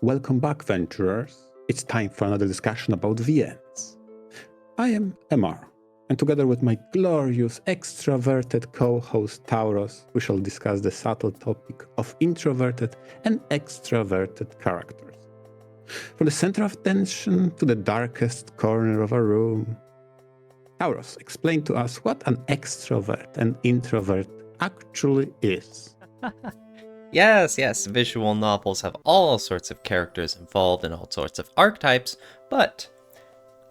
Welcome back, Venturers. It's time for another discussion about VNs. I am Emar, and together with my glorious extroverted co-host Tauros, we shall discuss the subtle topic of introverted and extroverted characters. From the center of attention to the darkest corner of a room. Tauros, explain to us what an extrovert and introvert actually is. Yes, visual novels have all sorts of characters involved and all sorts of archetypes, but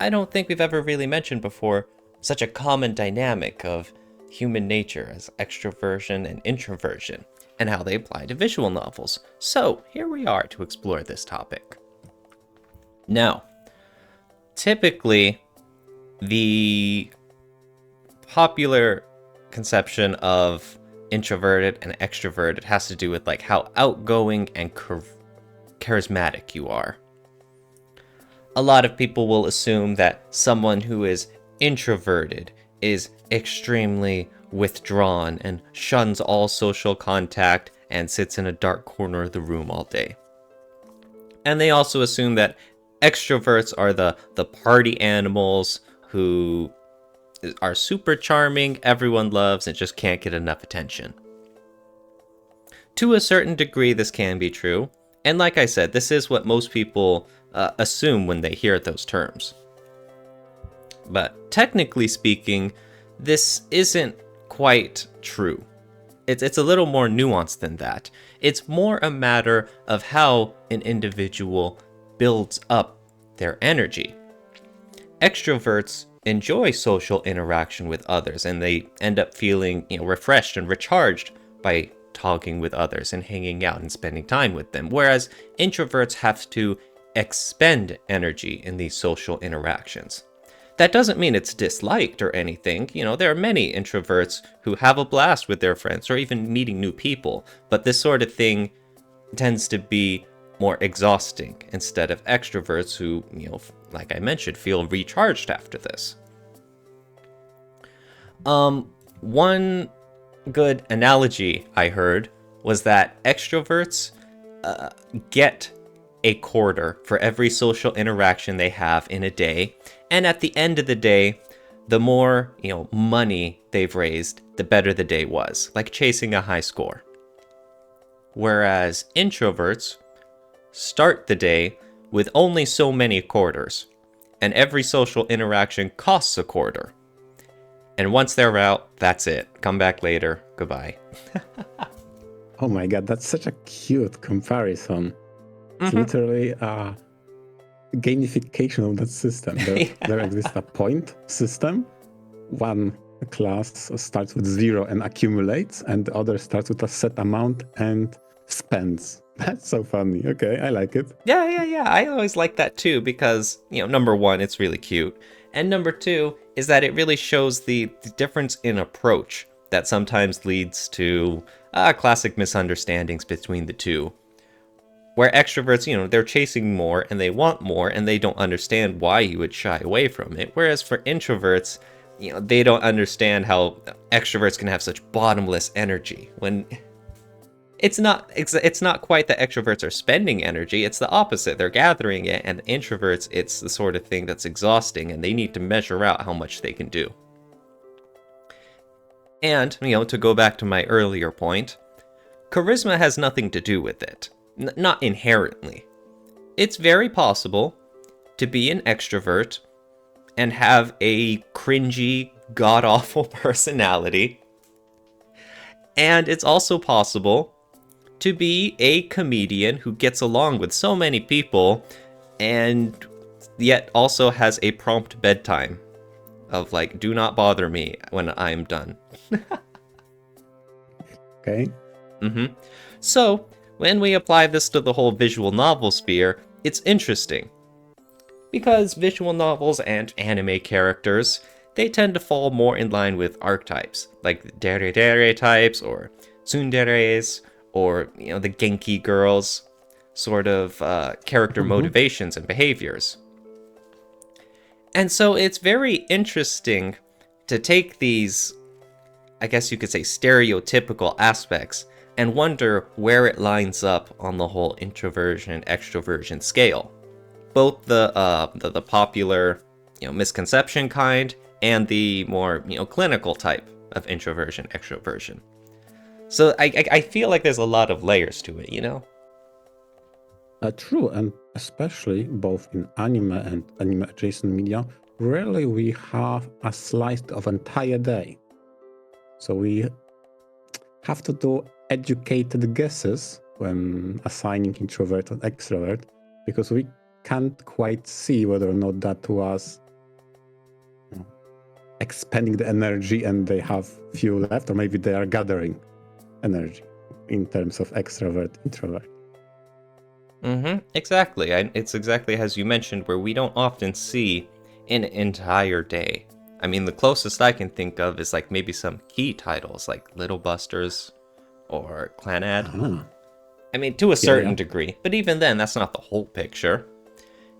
I don't think we've ever really mentioned before such a common dynamic of human nature as extroversion and introversion, and how they apply to visual novels. So, here we are to explore this topic. Now, typically, the popular conception of introverted and extroverted has to do with like how outgoing and charismatic you are. A lot of people will assume that someone who is introverted is extremely withdrawn and shuns all social contact and sits in a dark corner of the room all day. And they also assume that extroverts are the party animals who are super charming, everyone loves, and just can't get enough attention. To a certain degree, this can be true. And like I said, this is what most people assume when they hear those terms. But technically speaking, this isn't quite true. It's a little more nuanced than that. It's more a matter of how an individual builds up their energy. Extroverts enjoy social interaction with others, and they end up feeling, refreshed and recharged by talking with others and hanging out and spending time with them, whereas introverts have to expend energy in these social interactions. That doesn't mean it's disliked or anything. There are many introverts who have a blast with their friends or even meeting new people, but this sort of thing tends to be more exhausting instead of extroverts who, like I mentioned, feel recharged after this. One good analogy I heard was that extroverts get a quarter for every social interaction they have in a day, and at the end of the day, the more money they've raised, the better the day was, like chasing a high score. Whereas introverts start the day with only so many quarters, and every social interaction costs a quarter. And once they're out, that's it. Come back later. Goodbye. Oh my god, that's such a cute comparison. It's literally a gamification of that system. There exists a point system. One class starts with 0 and accumulates, and the other starts with a set amount and spends. That's so funny. Okay, I like it. Yeah. I always like that too because, number one, it's really cute. And number two is that it really shows the difference in approach that sometimes leads to classic misunderstandings between the two. Where extroverts, they're chasing more and they want more and they don't understand why you would shy away from it. Whereas for introverts, they don't understand how extroverts can have such bottomless energy when it's not quite that extroverts are spending energy, it's the opposite. They're gathering it, and introverts, it's the sort of thing that's exhausting and they need to measure out how much they can do. And, to go back to my earlier point, charisma has nothing to do with it. Not inherently. It's very possible to be an extrovert and have a cringy, god-awful personality. And it's also possible to be a comedian who gets along with so many people and yet also has a prompt bedtime of like, do not bother me when I'm done. Okay. So, when we apply this to the whole visual novel sphere, it's interesting. Because visual novels and anime characters, they tend to fall more in line with archetypes, like dere types or tsunderes, or the Genki girls, sort of character motivations and behaviors. And so it's very interesting to take these, I guess you could say, stereotypical aspects and wonder where it lines up on the whole introversion extroversion scale. Both the popular, misconception kind, and the more, clinical type of introversion extroversion. So I feel like there's a lot of layers to it, True, and especially both in anime and anime adjacent media, rarely we have a slice of entire day. So we have to do educated guesses when assigning introvert and extrovert, because we can't quite see whether or not that was expending the energy and they have few left, or maybe they are gathering energy in terms of extrovert, introvert. Exactly. It's exactly as you mentioned, where we don't often see an entire day. I mean, the closest I can think of is like maybe some key titles like Little Busters or Clanad. I mean, to a certain degree, but even then, that's not the whole picture.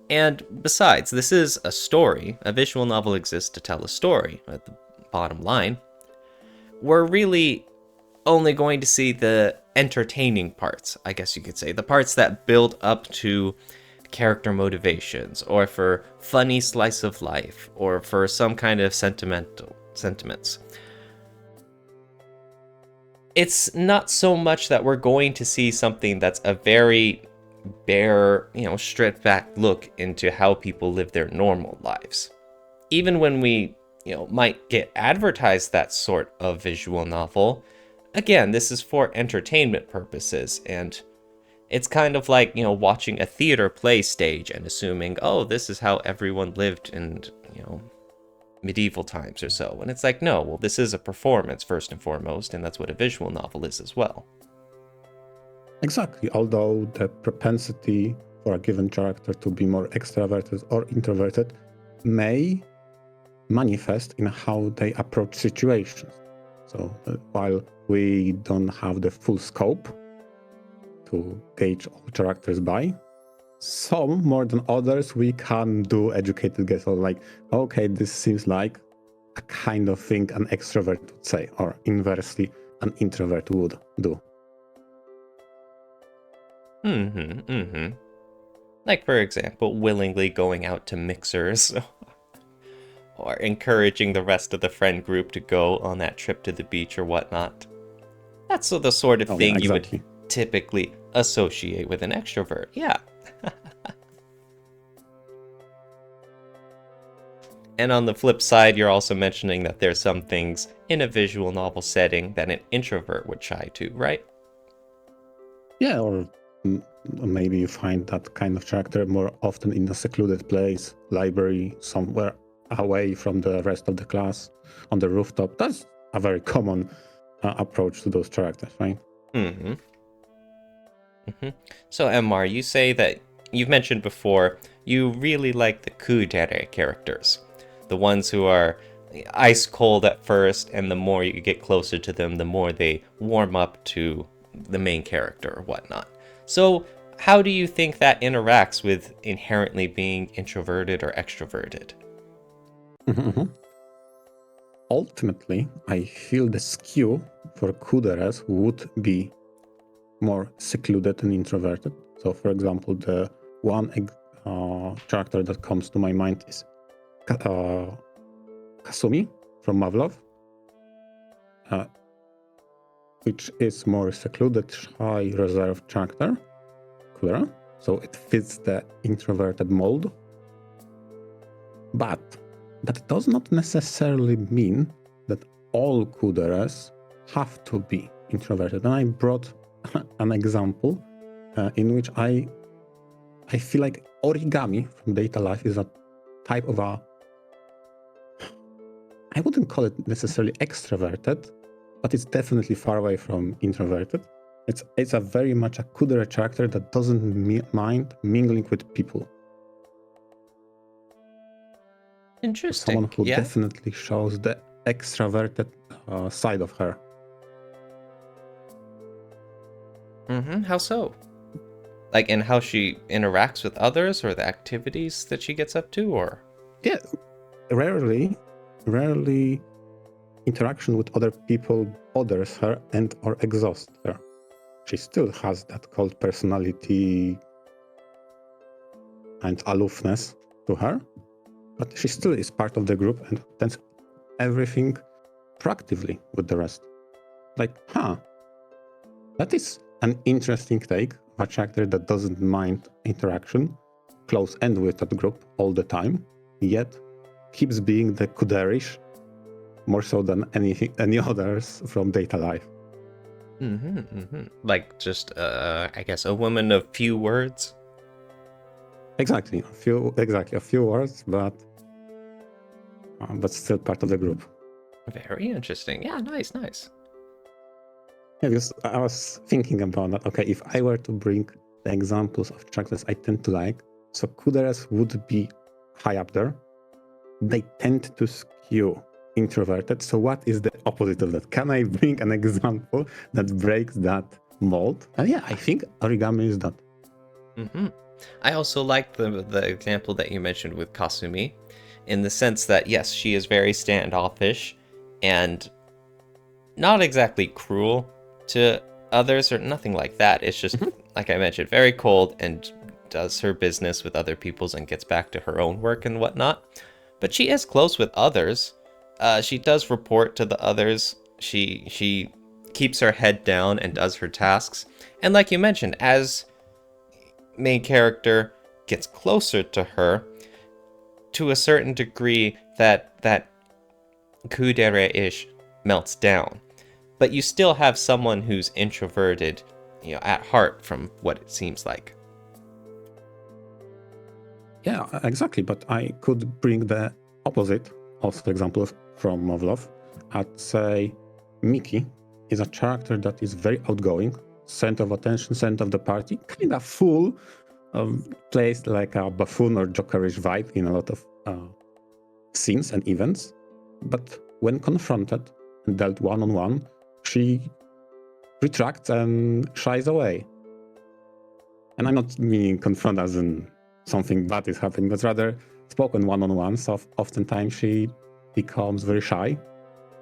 And besides, this is a story. A visual novel exists to tell a story, at the bottom line. We're really only going to see the entertaining parts, I guess you could say. The parts that build up to character motivations, or for funny slice of life, or for some kind of sentiments. It's not so much that we're going to see something that's a very bare, stripped back look into how people live their normal lives. Even when we, might get advertised that sort of visual novel, again, this is for entertainment purposes, and it's kind of like, watching a theater play stage and assuming, oh, this is how everyone lived in, medieval times or so. And it's like, no, well, this is a performance first and foremost, and that's what a visual novel is as well. Exactly, although the propensity for a given character to be more extroverted or introverted may manifest in how they approach situations. So while we don't have the full scope to gauge all characters by, some more than others we can do educated guesses, like, okay, this seems like a kind of thing an extrovert would say, or inversely an introvert would do. Like, for example, willingly going out to mixers, or encouraging the rest of the friend group to go on that trip to the beach or whatnot. That's the sort of thing you would typically associate with an extrovert, yeah. And on the flip side, you're also mentioning that there's some things in a visual novel setting that an introvert would shy to, right? Yeah, or maybe you find that kind of character more often in a secluded place, library, somewhere away from the rest of the class, on the rooftop. That's a very common approach to those characters, right? So, Mr, you say that you've mentioned before you really like the kudere characters, the ones who are ice cold at first, and the more you get closer to them, the more they warm up to the main character or whatnot. So, how do you think that interacts with inherently being introverted or extroverted? Ultimately, I feel the skew for kuderes would be more secluded and introverted. So, for example, the one character that comes to my mind is Kasumi from Mavlov, which is more secluded, shy, reserved character, Kudera. So it fits the introverted mold. But that does not necessarily mean that all kuderes have to be introverted. And I brought an example in which I feel like origami from Data Life is a type of I wouldn't call it necessarily extroverted, but it's definitely far away from introverted. It's a very much a kudere character that doesn't mind mingling with people. Interesting. Someone who definitely shows the extroverted side of her. How so? Like in how she interacts with others, or the activities that she gets up to, or? Yeah, rarely interaction with other people bothers her and or exhausts her. she still has that cold personality and aloofness to her, but she still is part of the group and does everything proactively with the rest. Like, that is an interesting take of a character that doesn't mind interaction, close and with that group all the time, yet keeps being the kuderish more so than any others from data life. Like just, I guess, a woman of few words. Exactly, a few words, but still part of the group. Very interesting. Yeah, nice. Yeah, because I was thinking about that. Okay, if I were to bring the examples of characters I tend to like, so kuderes would be high up there. They tend to skew introverted. So what is the opposite of that? Can I bring an example that breaks that mold? And yeah, I think origami is that. I also like the example that you mentioned with Kasumi, in the sense that, yes, she is very standoffish and not exactly cruel to others or nothing like that. It's just, like I mentioned, very cold and does her business with other people's and gets back to her own work and whatnot. But she is close with others. She does report to the others. She keeps her head down and does her tasks. And like you mentioned, as main character gets closer to her, to a certain degree, that kudere-ish melts down. But you still have someone who's introverted, at heart, from what it seems like. Yeah, exactly. But I could bring the opposite, also example from Movlov. I'd say Miki is a character that is very outgoing, center of attention, center of the party, kind of full, plays like a buffoon or jokerish vibe in a lot of scenes and events. But when confronted and dealt one-on-one, she retracts and shies away. And I'm not meaning confront as in something bad is happening, but rather spoken one-on-one. So oftentimes she becomes very shy,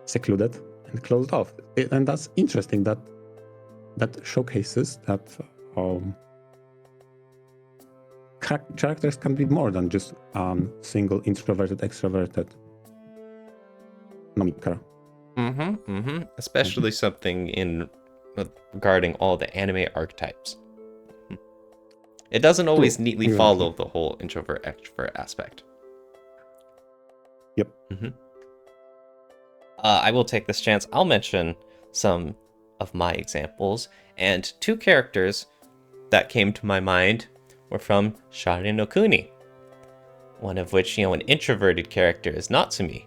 secluded, and closed off. And that's interesting. That showcases that characters can be more than just single introverted, extroverted. Nomika. Especially something in regarding all the anime archetypes. It doesn't always neatly follow the whole introvert-extrovert aspect. Yep. I will take this chance. I'll mention some of my examples, and two characters that came to my mind were from Sharin no Kuni. One of which, an introverted character is Natsumi.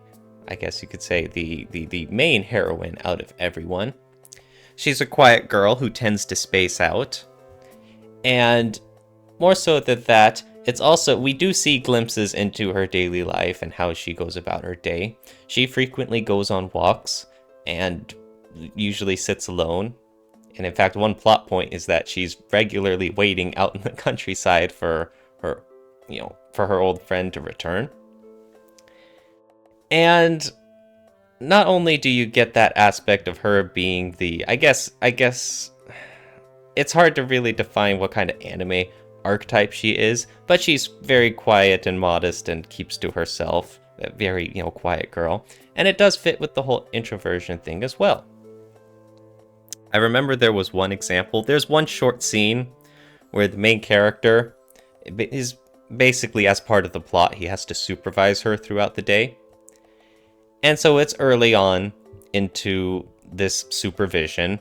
I guess you could say the main heroine out of everyone. She's a quiet girl who tends to space out. And more so than that, it's also, we do see glimpses into her daily life and how she goes about her day. She frequently goes on walks and usually sits alone. And in fact, one plot point is that she's regularly waiting out in the countryside for her, for her old friend to return. And not only do you get that aspect of her being the, I guess it's hard to really define what kind of anime archetype she is, but she's very quiet and modest and keeps to herself, a very, quiet girl. And it does fit with the whole introversion thing as well. I remember there was one example. There's one short scene where the main character is basically, as part of the plot, he has to supervise her throughout the day. And so it's early on into this supervision,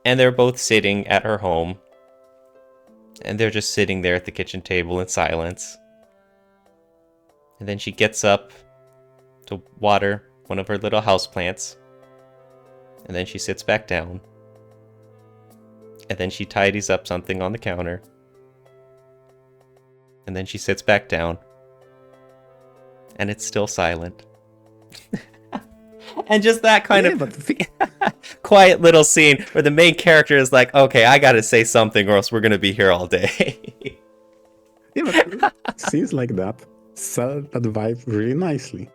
and they're both sitting at her home, and they're just sitting there at the kitchen table in silence. And then she gets up to water one of her little houseplants, and then she sits back down, and then she tidies up something on the counter, and then she sits back down, and it's still silent. And just that kind of quiet little scene where the main character is like, okay, I gotta say something or else we're gonna be here all day. Yeah, but scenes like that sell that vibe really nicely.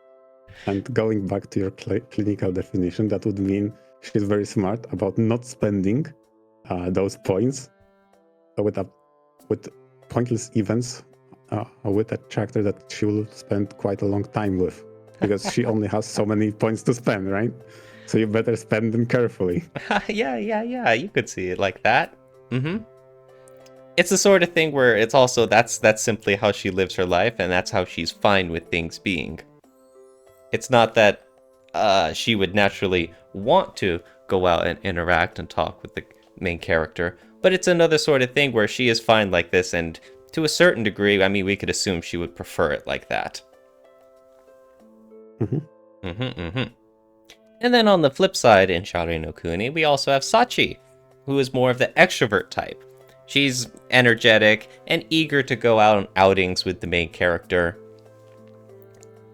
And going back to your clinical definition, that would mean she's very smart about not spending those points with pointless events with a character that she will spend quite a long time with, because she only has so many points to spend, right? So you better spend them carefully. Yeah, you could see it like that. It's the sort of thing where it's also that's simply how she lives her life, and that's how she's fine with things being. It's not that she would naturally want to go out and interact and talk with the main character, but it's another sort of thing where she is fine like this, and to a certain degree, I mean, we could assume she would prefer it like that. And then on the flip side, in Shaolin no Kuni, we also have Sachi, who is more of the extrovert type. She's energetic and eager to go out on outings with the main character.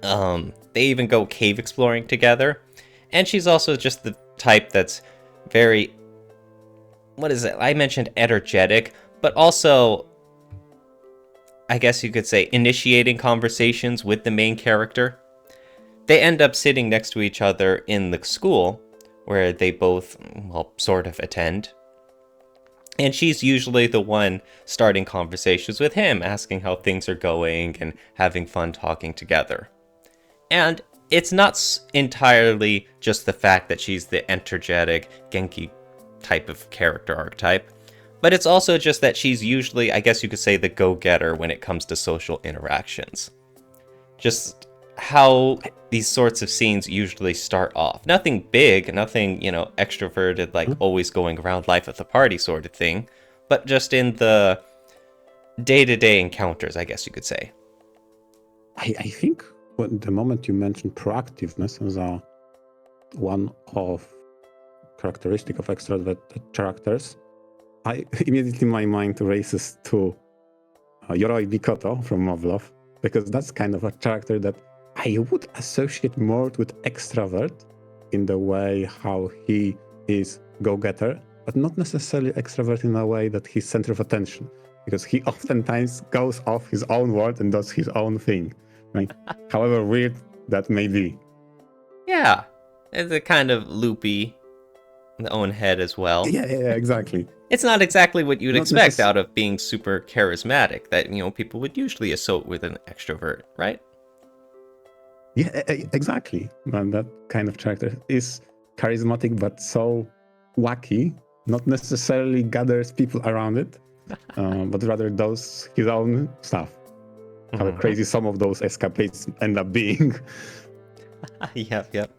They even go cave exploring together. And she's also just the type that's very... What is it? I mentioned energetic, but also, I guess you could say, initiating conversations with the main character. They end up sitting next to each other in the school, where they both, well, sort of attend. And she's usually the one starting conversations with him, asking how things are going and having fun talking together. And it's not entirely just the fact that she's the energetic, Genki type of character archetype, but it's also just that she's usually, I guess you could say, the go-getter when it comes to social interactions. Just how these sorts of scenes usually start off. Nothing big, nothing, extroverted, like always going around life at the party sort of thing, but just in the day-to-day encounters, I guess you could say. I think the moment you mentioned proactiveness as one of characteristic of extroverted characters, immediately my mind races to Yoroi Mikoto from Moblof, because that's kind of a character that I would associate more with extrovert in the way how he is go-getter, but not necessarily extrovert in a way that he's center of attention, because he oftentimes goes off his own world and does his own thing, right? However weird that may be. Yeah, it's a kind of loopy in the own head as well. Yeah, exactly. It's not exactly what you'd Not expect out of being super charismatic that, people would usually associate with an extrovert, right? Yeah, exactly. And that kind of character is charismatic, but so wacky, not necessarily gathers people around it, but rather does his own stuff. How crazy some of those escapades end up being. Yep.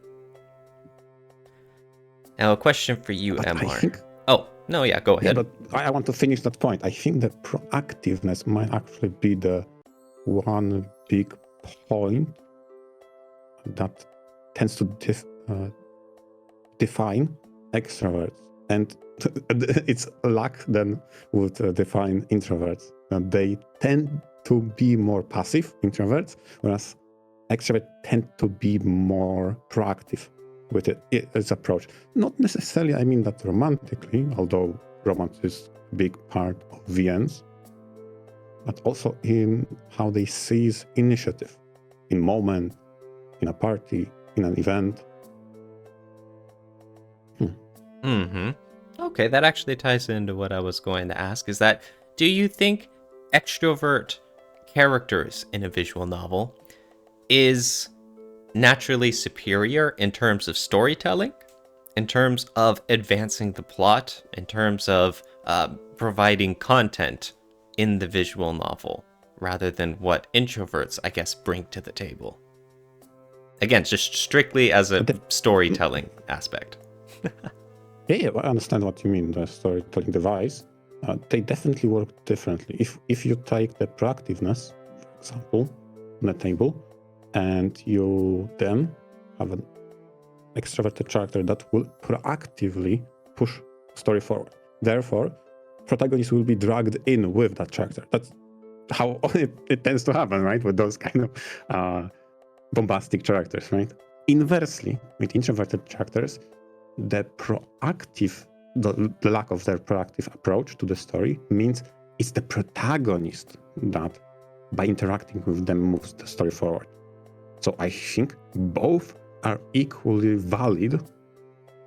Now, a question for you, But MR. Oh, no, yeah, go ahead. Yeah, but I want to finish that point. I think that proactiveness might actually be the one big point that tends to define extroverts. And it's luck then would define introverts. They tend to be more passive, introverts, whereas extroverts tend to be more proactive with its approach. Not necessarily, I mean that romantically, although romance is a big part of VNs, but also in how they seize initiative, in moment, in a party, in an event. Okay, that actually ties into what I was going to ask, is that, do you think extrovert characters in a visual novel is naturally superior in terms of storytelling, in terms of advancing the plot, in terms of providing content in the visual novel, rather than what introverts, I guess, bring to the table? Again, just strictly as a storytelling aspect. Yeah, I understand what you mean, the storytelling device. They definitely work differently. If you take the proactiveness, for example, on the table, and you then have an extroverted character that will proactively push story forward. Therefore, protagonist will be dragged in with that character. That's how it tends to happen, right? With those kind of bombastic characters, right? Inversely, with introverted characters, the lack of their proactive approach to the story means it's the protagonist that, by interacting with them, moves the story forward. So I think both are equally valid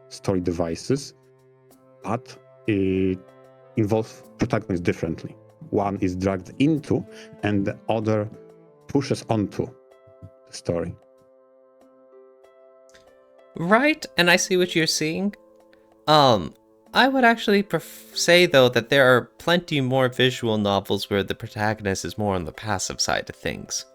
story devices, but it involves protagonists differently. One is dragged into, and the other pushes onto the story. Right, and I see what you're seeing. I would actually say, though, that there are plenty more visual novels where the protagonist is more on the passive side of things.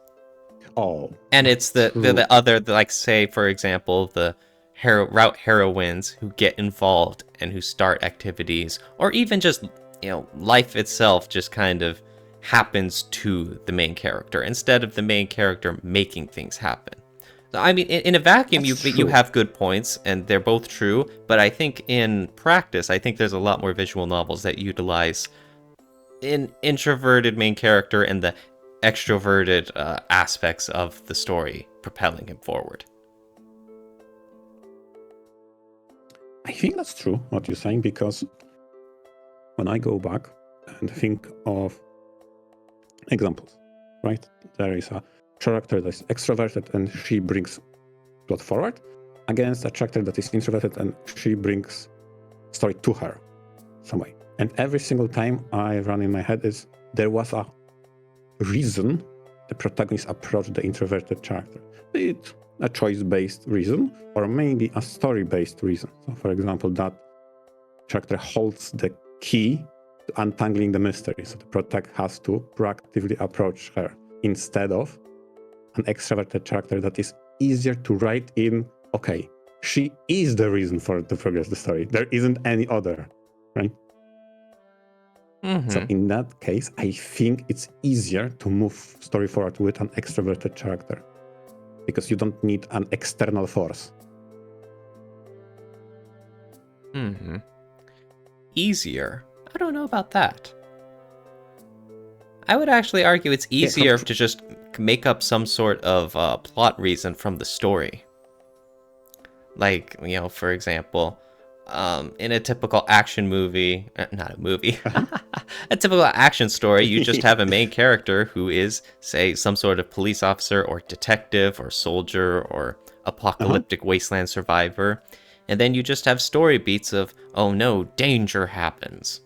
Oh, And it's the other, like, say, for example, the route heroines who get involved and who start activities, or even just, life itself just kind of happens to the main character instead of the main character making things happen. I mean, in a vacuum, you have good points, and they're both true. But I think in practice, I think there's a lot more visual novels that utilize an introverted main character and the extroverted aspects of the story propelling him forward. I think that's true, what you're saying, because when I go back and think of examples, right? There is a character that is extroverted and she brings plot forward against a character that is introverted and she brings story to her some way. And every single time I run in my head is there was a reason the protagonist approached the introverted character. Be it a choice-based reason or maybe a story-based reason. So for example, that character holds the key to untangling the mystery. So the protagonist has to proactively approach her instead of an extroverted character that is easier to write in, okay, she is the reason for the progress of the story. There isn't any other, right? Mm-hmm. So in that case, I think it's easier to move story forward with an extroverted character because you don't need an external force. Mm-hmm. Easier? I don't know about that. I would actually argue it's easier to just make up some sort of plot reason from the story. Like, for example, in a typical action movie, not a movie, a typical action story, you just have a main character who is, say, some sort of police officer or detective or soldier or apocalyptic wasteland survivor. And then you just have story beats of, oh no, danger happens.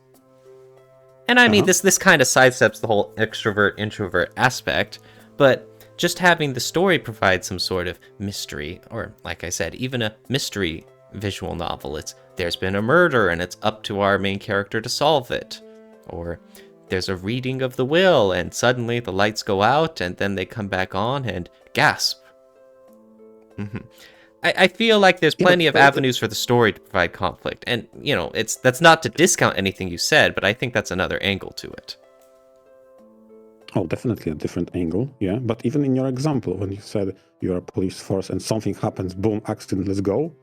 And I mean, this kind of sidesteps the whole extrovert-introvert aspect, but just having the story provide some sort of mystery, or like I said, even a mystery visual novel. There's been a murder and it's up to our main character to solve it. Or there's a reading of the will and suddenly the lights go out and then they come back on and gasp. I feel like there's plenty of avenues for the story to provide conflict. And, that's not to discount anything you said, but I think that's another angle to it. Oh, definitely a different angle, yeah. But even in your example, when you said you're a police force and something happens, boom, accident, let's go,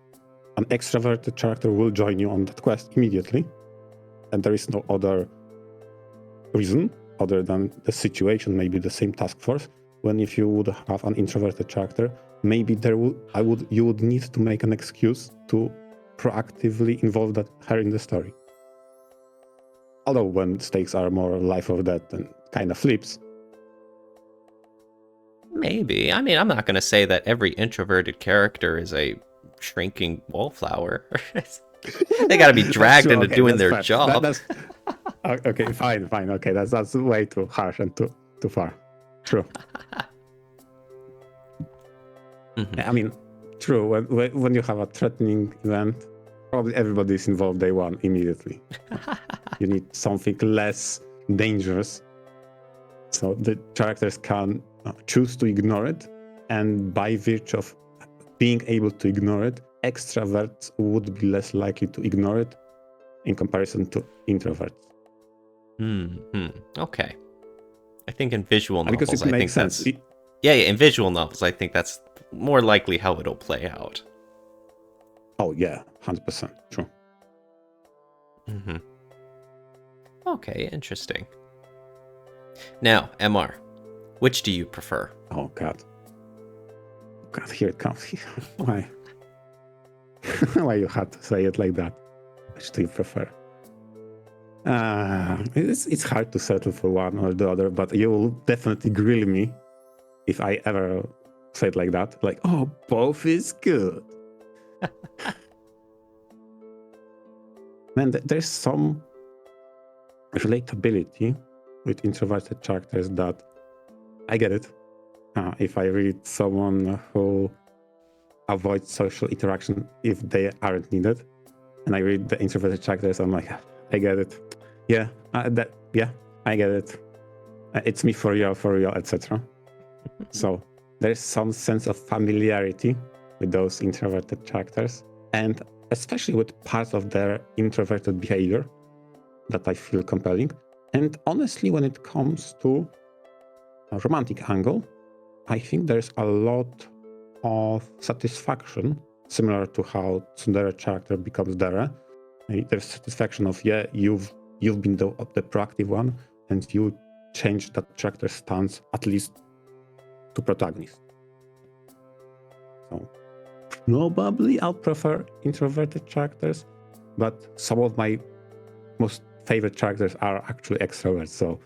an extroverted character will join you on that quest immediately. And there is no other reason other than the situation, maybe the same task force. When if you would have an introverted character, maybe you would need to make an excuse to proactively involve her in the story. Although when stakes are more life or death, then kind of flips. Maybe. I mean, I'm not going to say that every introverted character is a shrinking wallflower. They got to be dragged into doing their job. Okay, fine. Okay, that's way too harsh and too far. True. I mean, true. When you have a threatening event, probably everybody is involved day one immediately. You need something less dangerous, so the characters can choose to ignore it, and by virtue of being able to ignore it, extroverts would be less likely to ignore it in comparison to introverts. Okay. I think in visual novels, because it makes sense. In visual novels, I think that's more likely how it'll play out. Oh yeah, 100% true. Okay, interesting. Now, MR, which do you prefer? Oh God, here it comes. Why? Why you had to say it like that? Which do you prefer? It's hard to settle for one or the other, but you will definitely grill me if I ever say it like that. Like, oh, both is good. And there's some relatability with introverted characters that I get it. If I read someone who avoids social interaction if they aren't needed, and I read the introverted characters, I'm like, I get it. Yeah, I get it. It's me for real, etc. So there's some sense of familiarity with those introverted characters, and especially with parts of their introverted behavior that I feel compelling. And honestly, when it comes to a romantic angle, I think there's a lot of satisfaction, similar to how tsundere character becomes Dere. There's satisfaction of, you've been the proactive one, and you changed that character's stance, at least to protagonist. So probably I'll prefer introverted characters, but some of my most favorite characters are actually extroverts. So,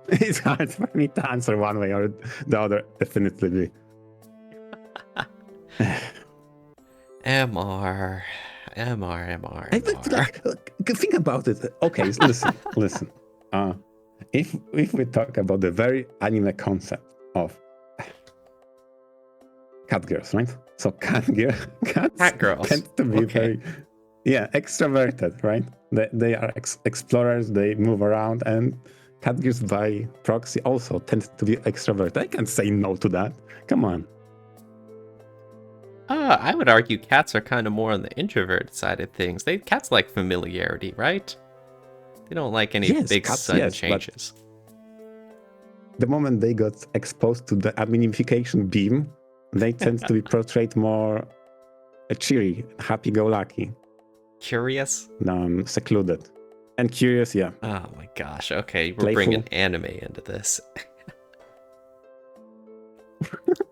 it's hard for me to answer one way or the other, definitively. MR. Think about it. Okay, listen. If we talk about the very anime concept of cat girls, right? So cats girls tend to be very, extroverted, right? They are explorers. They move around, and cat girls by proxy also tend to be extroverted. I can't say no to that. Come on. I would argue cats are kind of more on the introverted side of things. Cats like familiarity, right? They don't like any big sudden changes. The moment they got exposed to the aminification beam, they tend to be portrayed more cheery, happy-go-lucky. Curious? Secluded. And curious, yeah. Oh my gosh, okay, we're bringing anime into this.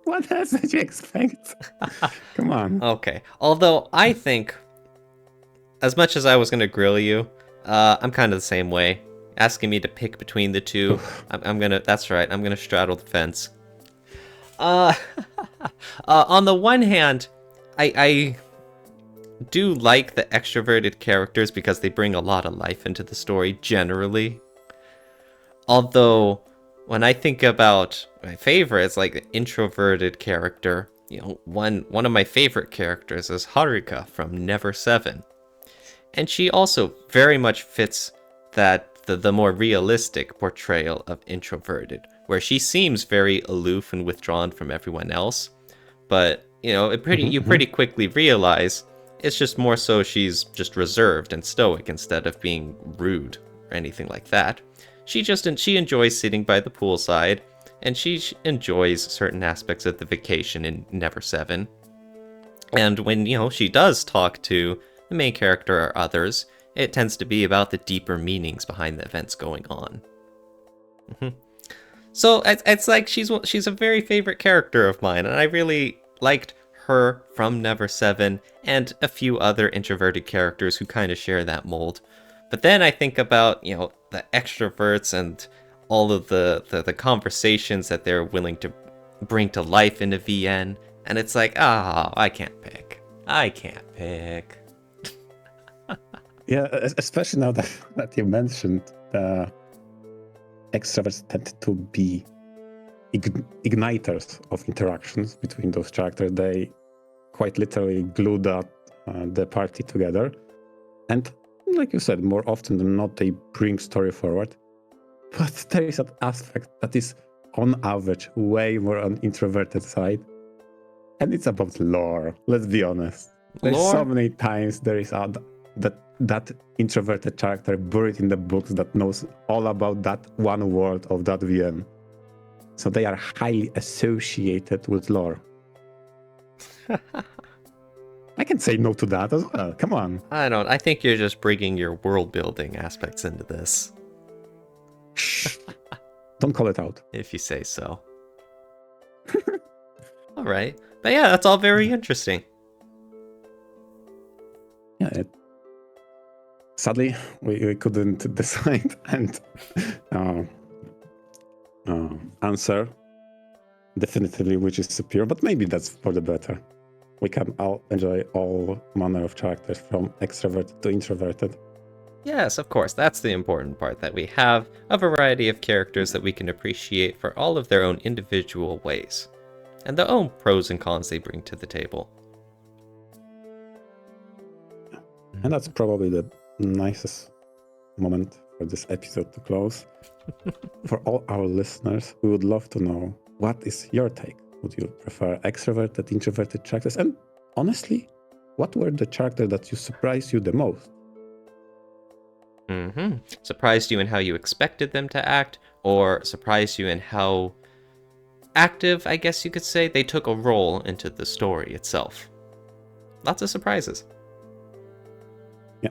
What else did you expect? Come on. Okay, although I think, as much as I was going to grill you, I'm kind of the same way. Asking me to pick between the two, that's right, I'm gonna straddle the fence. On the one hand, I do like the extroverted characters because they bring a lot of life into the story generally. Although, when I think about my favorites, like the introverted character, one of my favorite characters is Haruka from Never 7. And she also very much fits that the more realistic portrayal of introverted, where she seems very aloof and withdrawn from everyone else. But, you pretty quickly realize it's just more so she's just reserved and stoic instead of being rude or anything like that. She enjoys sitting by the poolside, and she enjoys certain aspects of the vacation in Never 7. And when, she does talk to the main character or others, it tends to be about the deeper meanings behind the events going on. So it's like she's a very favorite character of mine, and I really liked her from Never 7 and a few other introverted characters who kind of share that mold. But then I think about, the extroverts and all of the conversations that they're willing to bring to life in a VN, and it's like, I can't pick. Yeah, especially now that you mentioned the extroverts tend to be igniters of interactions between those characters. They quite literally glue the party together. And like you said, more often than not, they bring story forward. But there is an aspect that is, on average, way more on introverted side. And it's about lore, let's be honest. There's so many times there is that introverted character buried in the books that knows all about that one world of that VM. So they are highly associated with lore. I can say no to that as well. Come on. I think you're just bringing your world building aspects into this. Don't call it out. If you say so. All right. But yeah, that's all very interesting. Yeah, sadly, we couldn't decide and answer definitively which is superior, but maybe that's for the better. we can all enjoy all manner of characters from extroverted to introverted. Yes, of course, that's the important part, that we have a variety of characters that we can appreciate for all of their own individual ways, and their own pros and cons they bring to the table. And that's probably the nicest moment for this episode to close. For all our listeners, we would love to know, what is your take? Would you prefer extroverted, introverted characters? And honestly, what were the characters that surprised you the most? Surprised you in how you expected them to act, or surprised you in how active, I guess you could say, they took a role into the story itself. Lots of surprises. Yeah.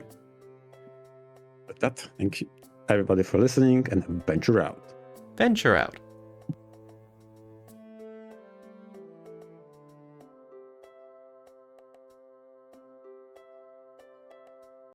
With that, thank you everybody for listening, and venture out. Venture out.